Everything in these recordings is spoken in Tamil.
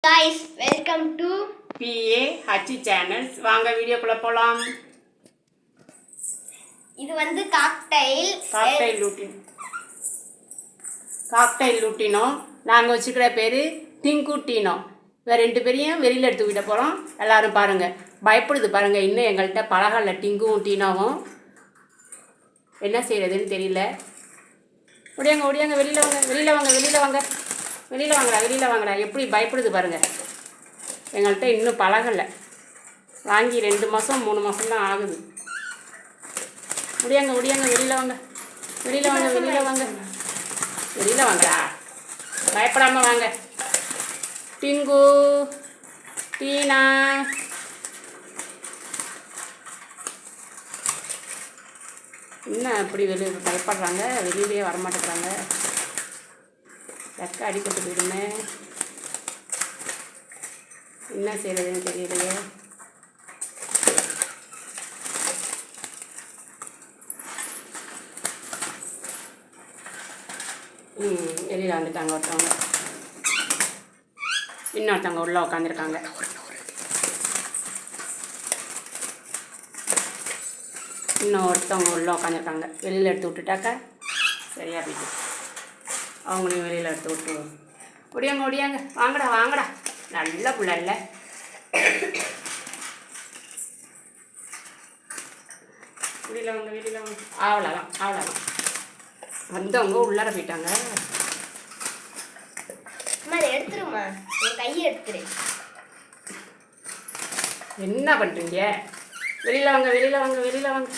guys, welcome to PAH channels. வாங்க வீடியோக்குள்ள போலாம். இது வந்து காக்டைல் லூட்டினோ. நாங்கள் வச்சுக்கிற பேர் டிங்கு டீனோ. வேறு 2 பேரையும் வெளியில் எடுத்துக்கிட்ட போகிறோம். எல்லோரும் பாருங்கள், பயப்படுது பாருங்கள். இன்னும் எங்கள்கிட்ட பழகல டிங்குவும் டீனோவும். என்ன செய்கிறதுன்னு தெரியல. ஒடியாங்க வெளியில் வாங்கடா. எப்படி பயப்படுது பாருங்கள். எங்கள்கிட்ட இன்னும் பழகலை. வாங்கி 2 மாதம் 3 மாதம் தான் ஆகுது. ஒடியாங்க வெளியில் வாங்கடா. பயப்படாமல் வாங்க. டிங்கு டீனா என்ன அப்படி வெளியே பயப்படுறாங்க, வெளியிலே வரமாட்டேங்கிறாங்க. ரெக்க அடிப்பட்டு போயிடுமே, என்ன செய்யறதுன்னு தெரியலையே. வெளியில் வந்துட்டாங்க ஒருத்தவங்க. இன்னொருத்தவங்க உள்ளே உட்காந்துருக்காங்க. இன்னொருத்தவங்க உள்ளே உட்காந்துருக்காங்க. வெளியில் எடுத்து விட்டுட்டாக்கா சரியா போயிட்டு அவங்களையும் வெளியில் எடுத்து விட்டுருவோம். ஒடியாங்க வாங்கடா. நல்ல பிள்ளை இல்லை. வெளியில் வாங்க. அவ்வளோதான். வந்தவங்க உள்ளார போயிட்டாங்க. எடுத்துருமா, கையை எடுத்துரு. என்ன பண்ணுறீங்க? வெளியில் வாங்க. வாங்க வெளியில் வாங்க.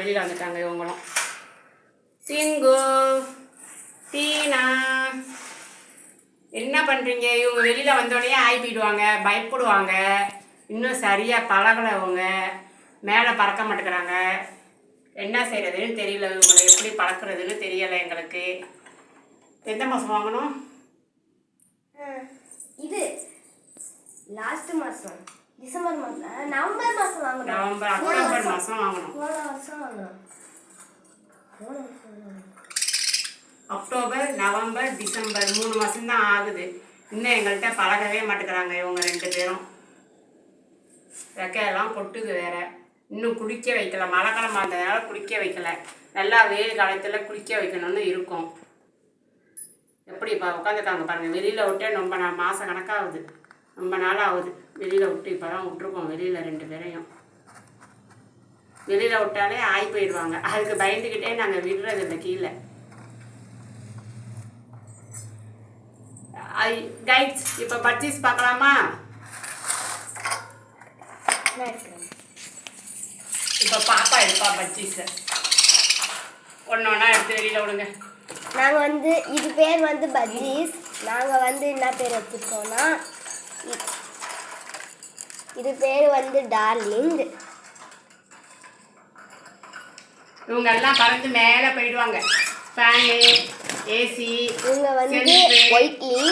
வெளியில் வந்துட்டாங்க இவங்களும். டிங்கு டீனா என்ன பண்ணுறீங்க? இவங்க வெளியில் வந்தோடனே ஆயிப்பிடுவாங்க, பயப்படுவாங்க. இன்னும் சரியாக பழகலை. அவங்க மேலே பறக்க மாட்டேங்கிறாங்க. என்ன செய்கிறதுன்னு தெரியல. இவங்களை எப்படி பழக்கிறதுன்னு தெரியலை எங்களுக்கு. எந்த மாதம் வாங்கணும்? இது லாஸ்ட் மாதம், டிசம்பர் மாதம், நவம்பர் மாதம் வாங்கணும். அக்டோபர் மாதம் வாங்கணும். அக்டோபர், நவம்பர், டிசம்பர் 3 மாதம்தான் ஆகுது. இன்னும் எங்கள்கிட்ட பழகவே மாட்டேங்கிறாங்க இவங்க 2 பேரும். ரெக்கையெல்லாம் கொட்டுது வேற. இன்னும் குளிக்க வைக்கல. மழை காலமாக இருந்ததுனால குளிக்க வைக்கல. நல்லா வெயில் காலத்தில் குளிக்க வைக்கணும்னு இருக்கும். எப்படி இப்போ உட்காந்துருக்காங்க பாருங்கள். வெளியில் விட்டே ரொம்ப மாதம் கணக்காகுது, ரொம்ப நாள் ஆகுது. வெளியில் விட்டு இப்போ தான் விட்டுருக்கோம். வெளியில் 2 பேரையும் வெளியில் விட்டாலே ஆகி போயிடுவாங்க. அதுக்கு பயந்துக்கிட்டே நாங்கள் விடுறதில்லை கீழே. கைட்ஸ், இப்போ பர்ச்சேஸ் பார்க்கலாமா? இப்போ பாப்பா எடுப்பா பர்ச்சேஸை. ஒன்றா எடுத்து வெளியில் விடுங்க. நாங்கள் வந்து இது பேர் வந்து பஜ்ஜீஸ். நாங்கள் வந்து என்ன பேர் வச்சுருக்கோன்னா, இது பேர் வந்து டார்லிங். இவங்க எல்லாம் பறந்து மேலே போயிடுவாங்க. Fan, AC. இவங்க வந்து ஒயிட்லி.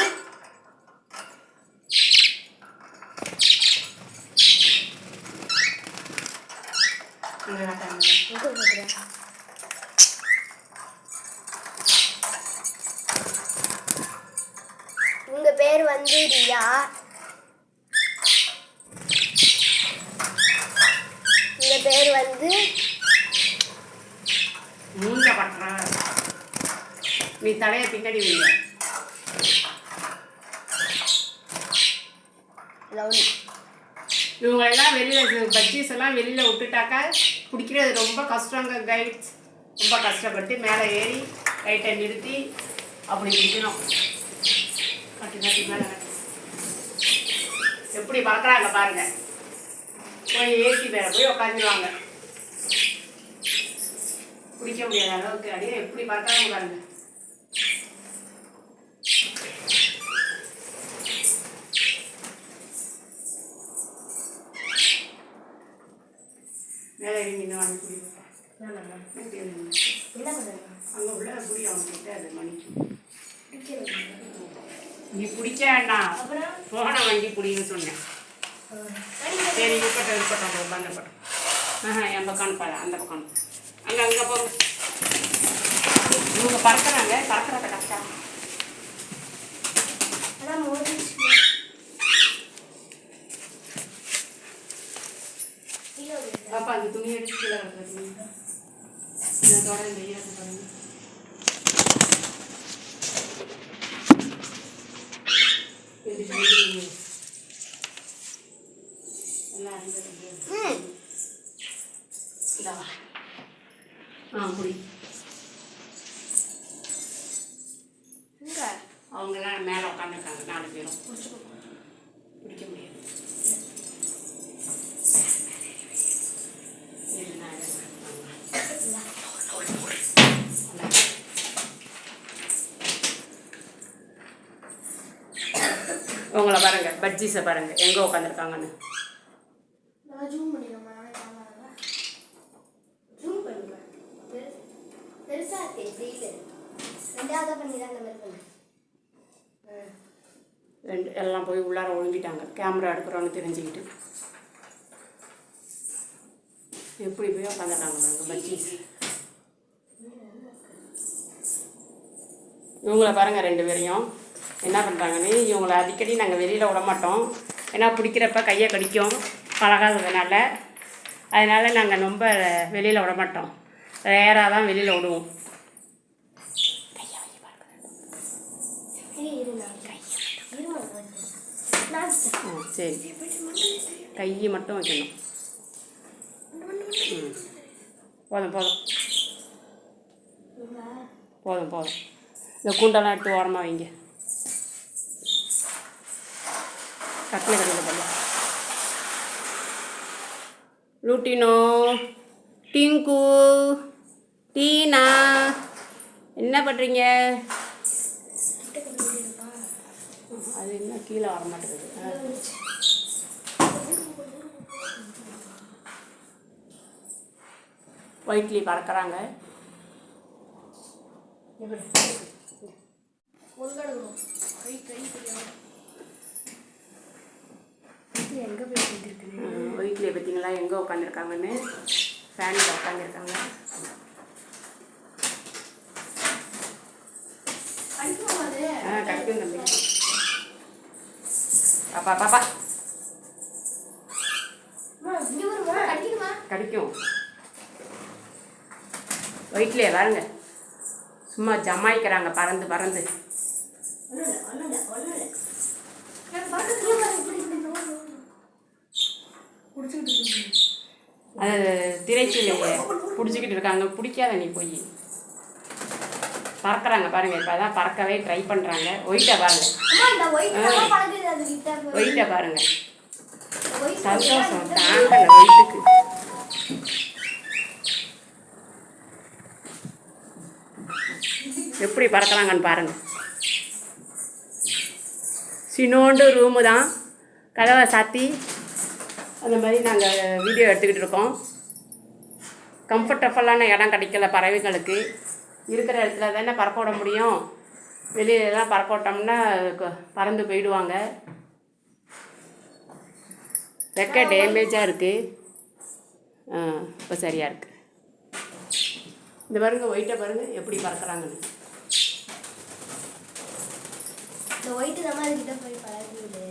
உங்க பேர் வந்து ரியா. உங்க பேர் வந்து மூஞ்ச பட்டுறா. நீ தலையை பின்னாடி வைங்க. லவ்லி. இவங்களெல்லாம் வெளியில் பஜ்ஜீஸ் எல்லாம் வெளியில் விட்டுட்டாக்கா பிடிக்கிறது ரொம்ப கஷ்டங்க கைட்ஸ். ரொம்ப கஷ்டப்பட்டு மேலே ஏறி லைட்டை நிறுத்தி அப்படி பிடிக்கணும். கட்டி மேலே எப்படி பறக்கிறாங்க பாருங்க. போய் ஏசி மேலே போய் உட்காந்துருவாங்க. பிடிக்க முடியாத அளவுக்கு அப்படியே எப்படி பறக்கிறாங்க பாருங்க. மேலே இன்னும் வாங்கி குடிப்பேன். அங்கே உள்ள குடி அவங்ககிட்ட அது மணிக்கு நீ பிடிக்க வேண்டாம், ஃபோனை வாங்கி பிடின்னு சொன்னேன். சரி இருக்கட்டும், உட்காந்துருக்கட்டும். என் பக்கம் அனுப்பாத, அந்த பக்கம் அனுப்பு. அங்கே போங்க. இவங்க பறக்கிறாங்க, பறக்கிறத கஷ்டம். ஆனால் மோதிச்சு பாப்பா அந்த துணி எடுத்து கீழே கிடக்குற துணி இதோட இந்த ஈரத்தை பாருங்க. புடி அவங்கெல்லாம் மேலே உட்காந்துருக்காங்க 4 பேரும். பிடிக்க முடியாது. உங்களை பாருங்க, பஜ்ஜீஸை பாருங்க எங்கே உட்காந்துருக்காங்கன்னு. ஜூம் பண்ணிக்கோமா, ஜூம் பண்ணுவேன். பெருசாக தெரியல, 2ஆவது பண்ணி தான் இந்த மாதிரி பண்ணேன். எல்லாம் போய் உள்ளார ஒழுங்கிட்டாங்க, கேமரா எடுக்கிறோன்னு தெரிஞ்சுக்கிட்டு. எப்படி போய் உட்காந்துருக்காங்க பாருங்க பஜ்ஜீஸ். இவங்கள பாருங்கள் 2 பேரையும் என்ன பண்ணுறாங்கன்னு. இவங்கள அடிக்கடி நாங்கள் வெளியில் விட மாட்டோம், ஏன்னா பிடிக்கிறப்ப கையை கடிக்கும் பழகாததுனால. அதனால் நாங்கள் ரொம்ப வெளியில் விட மாட்டோம், ரேராக தான் வெளியில் விடுவோம். சரி, கையை மட்டும் வைக்கணும். போதும் போதும் போதும் போதும். இந்த கூண்டெல்லாம் எடுத்து ஓரமாக வைங்க. கட்டில் கடையில் பண்ண லூட்டினோ, டிங்கு, டீனா என்ன பண்ணுறீங்க? அது என்ன கீழே வர மாட்டேங்குது. ஒயிட்லி பறக்கிறாங்க. எங்கே போய் வந்துருக்குன்னு ஒயிட்லியை பார்த்தீங்களா எங்கே உட்காந்துருக்காங்கன்னு? ஃபேனில் உட்காந்துருக்காங்க. கடிக்கும் தம்பி. பாப்பா பாப்பா கடிக்கும். ஒயிட்லியே பாருங்க, சும்மா ஜமாய்க்கிறாங்க பறந்து பறந்து. அது திரைச்சிலையே பிடிச்சிக்கிட்டு இருக்காங்க. பிடிக்காத நீ போய் பறக்கிறாங்க பாருங்க. இப்போ தான் பறக்கவே ட்ரை பண்ணுறாங்க. ஒயிட்டை பாருங்க, ஒயிட்டை பாருங்க. சந்தோஷம் தாங்கல ஒயிட்டுக்கு. எப்படி பறக்கிறாங்கன்னு பாருங்க. சின்னோண்டு ரூமு தான், கதவை சாத்தி அந்த மாதிரி நாங்கள் வீடியோ எடுத்துக்கிட்டு இருக்கோம். கம்ஃபர்டபுளான இடம் கிடைக்கல பறவைகளுக்கு. இருக்கிற இடத்துல தானே பறக்க விட முடியும். வெளியிலலாம் பறக்க விட்டோம்னா பறந்து போயிடுவாங்க. ரெக்கை டேமேஜாக இருக்குது. இப்போ சரியாக இருக்குது. இந்த பாருங்க ஒயிட்டை பாருங்க எப்படி பறக்கிறாங்கன்னு. இந்த ஒயிட்டு தான் அதுக்கிட்ட போய் பழகிவிடு.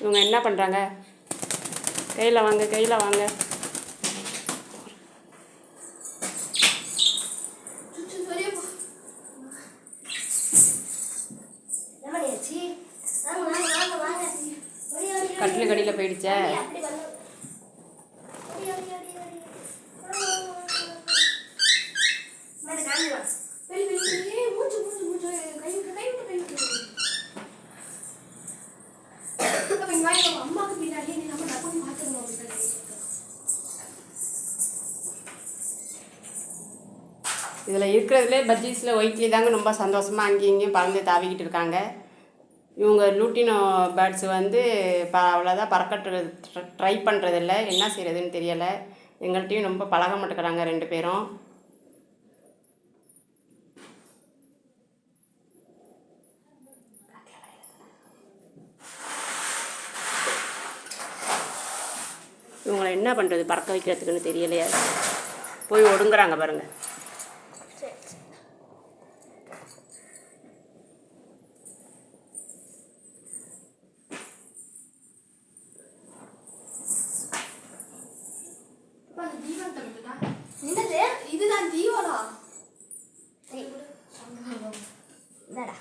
இவங்க என்ன பண்ணுறாங்க? கையில் வாங்க, கையில் வாங்க. கட்டில் கடியில் போயிடுச்சே. இதில் இருக்கிறதுலே பஜ்ஜீஸில் ஒயிட்லி தாங்க ரொம்ப சந்தோஷமாக அங்கேயும் இங்கேயும் பறந்து தாவிக்கிட்டு இருக்காங்க. இவங்க லூட்டினோ பேர்ட்ஸ் வந்து அவ்வளோதான் பறக்க ட்ரை பண்ணுறதில்ல. என்ன செய்கிறதுன்னு தெரியலை. எங்கள்கிட்டையும் ரொம்ப பழக மாட்டேங்கிறாங்க 2 பேரும். அவங்கள என்ன பண்ணுறது பறக்க வைக்கிறதுக்குன்னு தெரியலையா. போய் ஒடுங்குறாங்க பாருங்கள். இதுதான் தீவனா. என்னடா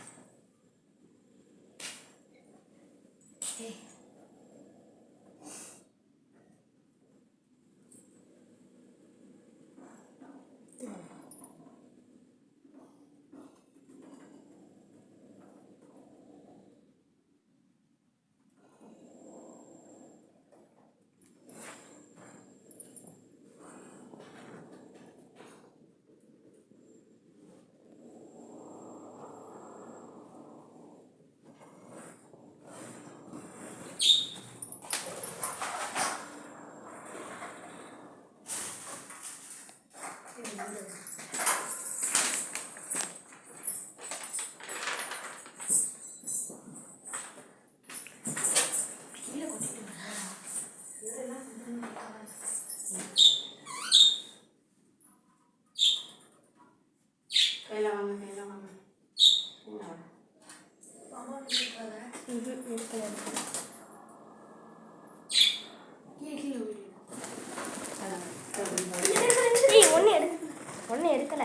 ஒன்றும் எடுக்கல.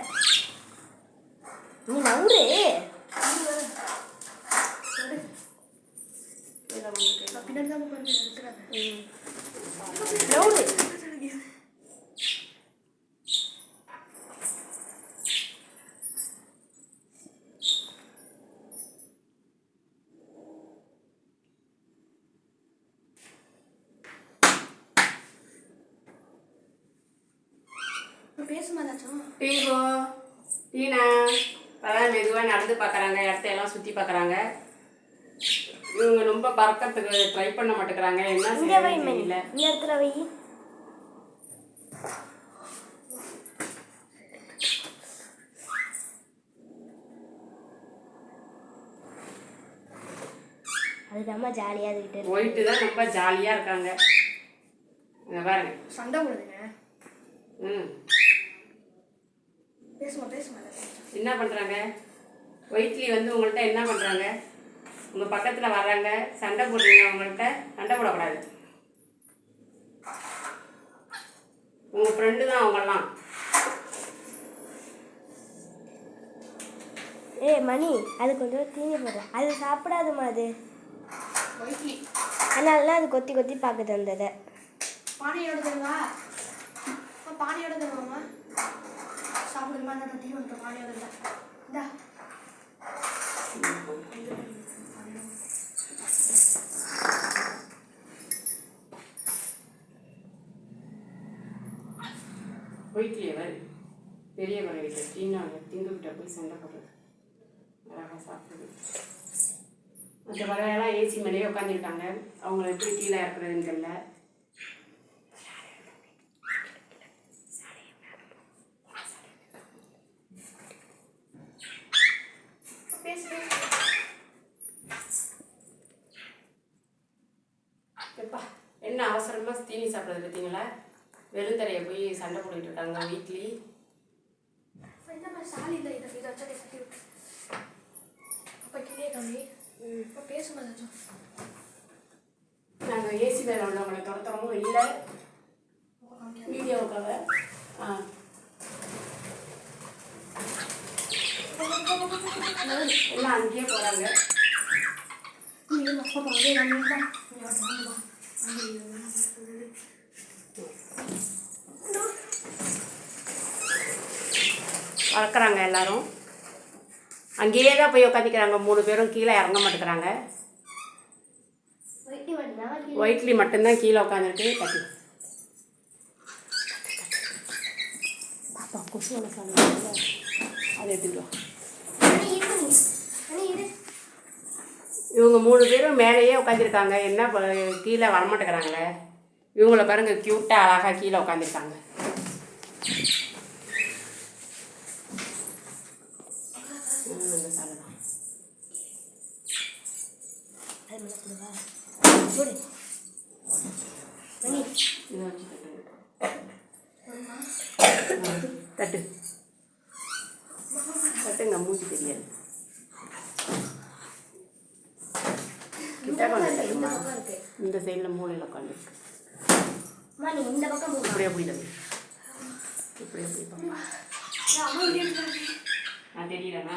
நீ நவுறு நவுறு. டீங்கோ டீனா அதான் மெதுவாக நடந்து பார்க்குறாங்க, இடத்தையெல்லாம் சுற்றி பார்க்குறாங்க. இவங்க ரொம்ப பறக்கிறதுக்கு ட்ரை பண்ண மாட்டேங்கிறாங்க. என்ன செய்யறதுன்னு தெரியல. இந்த இடத்துல வை. அது ரொம்ப ஜாலியாக இருக்கு. போயிட்டு தான் ரொம்ப ஜாலியாக இருக்காங்க. இங்கே பாருங்க சண்டை போடுதுங்க. என்ன பண்ணுறாங்க? ஒயிட்லி வந்து உங்கள்கிட்ட என்ன பண்ணுறாங்க? உங்கள் பக்கத்தில் வர்றாங்க, சண்டை போடுறீங்க. உங்கள்கிட்ட சண்டை போடக்கூடாது. உங்கள் ஃப்ரெண்டு தான் அவங்கெல்லாம். மணி அது கொஞ்சம் தீனி போடுற, அது சாப்பிடாதுமா. அது அதனால அது கொத்தி கொத்தி பார்க்குது. அந்த பானையோட தருவா, பானையோட தருவாமா. சாப்பிடுமா? தீ வந்து பானையோட இந்தா. ஒயிட்லியே வரு பெரிய வரையிட்ட டீனா திங்குக்கிட்ட போய் சண்டை போடுறது. அழகாக சாப்பிடுது. மற்ற பறவையெல்லாம் ஏசி மேலேயே உட்காந்துருக்காங்க. அவங்கள எப்படி கீழே இறக்குறதுன்னு தெரியல. என்ன அவசரமாக தீனி சாப்பிட்றது பார்த்தீங்களா? வெறுந்தரையை போய் சண்டை போட்டுக்கிட்டு இருக்காங்க வீட்லி. நாங்கள் ஏசி மேலே உள்ளவங்களை துரத்துறோமோ இல்லை வீடியோவுக்காக. எல்லாம் அங்கேயே போகிறாங்க. வளர்க்குறாங்க எல்லாரும். அங்கேயே தான் போய் உட்காந்துக்கிறாங்க. 3 பேரும் கீழே இறங்க மாட்டேங்கிறாங்க. ஒயிட்லி மட்டும்தான் கீழே உட்காந்துருக்கு. கட்டி பாப்பா கொசு வளர்க்காங்க. அதை எடுத்துக்கிட்டோம். இவங்க 3 பேரும் மேலேயே உட்காந்துருக்காங்க. என்ன கீழே வரமாட்டேங்கிறாங்களே. இவங்கள பாருங்க, க்யூட்டாக அழகாக கீழே உட்காந்துருக்காங்க. அந்த சாலை தான். மணி இதை வச்சு தட்டு தட்டுங்க, மூஞ்சி தெரியாது. இந்த பக்கம் இருக்கு. இந்த சைடில் மூலையில் உட்காந்துருக்கு. அம்மா நீ இந்த பக்கம் போ. இப்படியே போயிடுது. இப்படியே போய் நான் தெரியலண்ணா.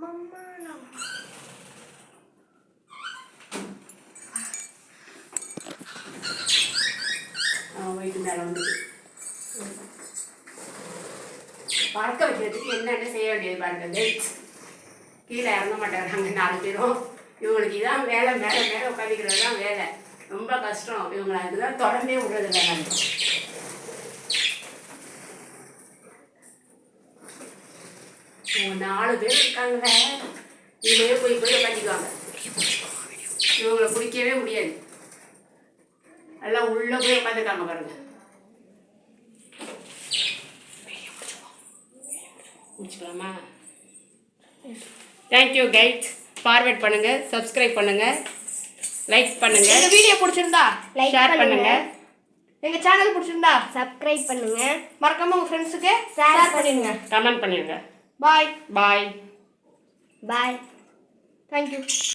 மம்மா வயிற்று மேலே வந்து பறக்க வைக்கிறதுக்கு என்னென்ன செய்ய வேண்டியது பாருங்க. கீழே இறங்க மாட்டேங்கிறாங்க 4 பேரும். இவங்களுக்கு இதான் வேலை, மேலே மேலே உட்காந்துக்கிறது தான் வேலை. ரொம்ப கஷ்டம். இவங்களை அதுதான் தொடர்ந்தே விடுறதில்லை. நான் இவங்க 4 பேர் இருக்காங்களே, இதுலேயே போய் உட்காந்துக்குவாங்க. இவங்களை பிடிக்கவே முடியாது. எல்லாம் உள்ளே போய் உட்காந்துருக்காங்க பாருங்க. முடிச்சுக்கலாமா? Thank you guide. ஃபார்வர்ட் பண்ணுங்க, சப்ஸ்கிரைப் பண்ணுங்க, லைக் பண்ணுங்க. இந்த வீடியோ பிடிச்சிருந்தா ஷேர் பண்ணுங்க. எங்க சேனல் பிடிச்சிருந்தா சப்ஸ்கிரைப் பண்ணுங்க, மறக்காம உங்க ஃப்ரெண்ட்ஸுக்கு ஷேர் பண்ணிடுங்க. கமெண்ட் பண்ணிடுங்க. பாய் பாய். பாய். தேங்க்யூ.